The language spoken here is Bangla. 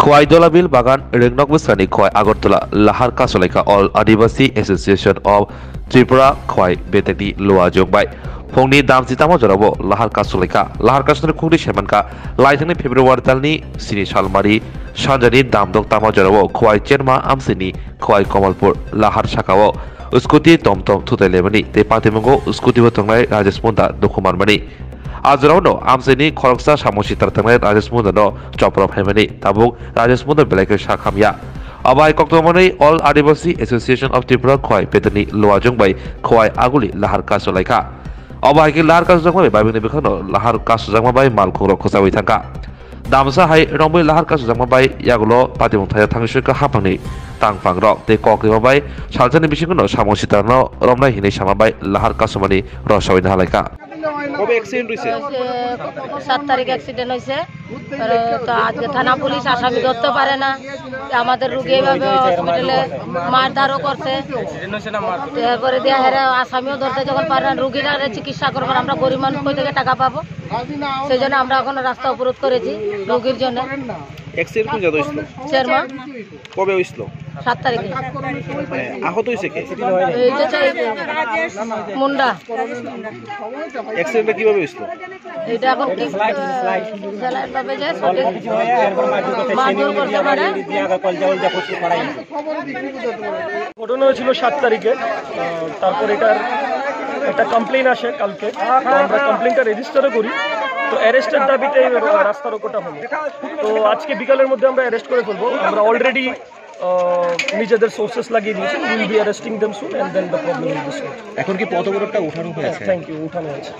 খোয়াই দলাবিল বাগান রেংনক বসানি খোয়াই আগরতলা লাহার কাসলাইকা all Adivasi association of Tripura Khowai বেতেকনি লোয়া জংবাই ফংনি দামজি তামো জরাবো লাহার কাসলাই খুঁটি সেমানকা लाइथांनि फेब्रुवारि दाननि सिनि सालमारि सानजानि दामदक तामा जरावो खवाइ चेरमा आमसिनि खवाइ कमलपुर लाहार शाखाओ स्कुटि टमटम थुताइलेमनि ते पातिमंगो स्कुटिबो तंनाय राजेश मुंडा दुखुमानमानि आजरावनो आमसिनि खरकसा सामसितार तंनाय राजेश मुंडानो चप्र फाइमानि ताबुक राजेश मुंडा बेलाइखौ साखामिया अबाय कक्टमनि all Adivasi association of Tripura Khowai बेतनि लोआ जंबाय खवाइ आगुलि लाहार कासलाइका अबायके लाहार कासुजांबाय बायबिनि बेखनो लाहार कासुजांबाय मालखुंग खसाबै थांका दामसा हाय रंबै लाहार कासुजांबाय यागुलो पातिमंथाया थांसुका हाफांनि तांफां रक ते कक्रिमाबाय सालजानि बिसिंगनो सामसितारनो रमनाय हिनै सामाबाय लाहार कासुमानि रसावैना हालायका কবে অ্যাক্সিডেন্ট হইছে? 7 তারিখ অ্যাক্সিডেন্ট হয়েছে। তো আজকে থানা পুলিশ আসামি ধরতে পারে না, আমাদের রুগী এভাবে হসপিটালে মারধারও করছে। এরপরে দিয়ে হেরে আসামিও ধরতে যখন পারে না, রুগীরা চিকিৎসা করবার আমরা গরিব মানুষ কই থেকে টাকা পাবো, সেই জন্য আমরা এখন রাস্তা অবরোধ করেছি রুগীর জন্য। অ্যাক্সিডেন্ট কোন জায়গায় হইছিল? চেরমা। কবে হইছিল? 7 তারিখে। মানে আহত হইছে কে? এই যে মুন্ডা। অ্যাক্সিডেন্টটা কিভাবে হইছিল? এটা এখন কি স্যালাইন পাবে যে সঠিক মারধর করতে পারে। ঘটনা হয়েছিল 7 তারিখে। তারপর এটার একটা কমপ্লেন আসে কালকে, তো আমরা কমপ্লেনটা রেজিস্টারও করি। তো অ্যারেস্টের দাবিতে রাস্তা রোকোটা হলো। তো আজকে বিকালের মধ্যে আমরা অ্যারেস্ট করে ফেলবো। আমরা অলরেডি নিজেদের সোর্সেস লাগিয়ে দিয়েছি। Will be arresting them soon and then the problem will be solved. এখন কি পথ অবরোধটা উঠানো হয়েছে? থ্যাংক ইউ, উঠানো হয়েছে।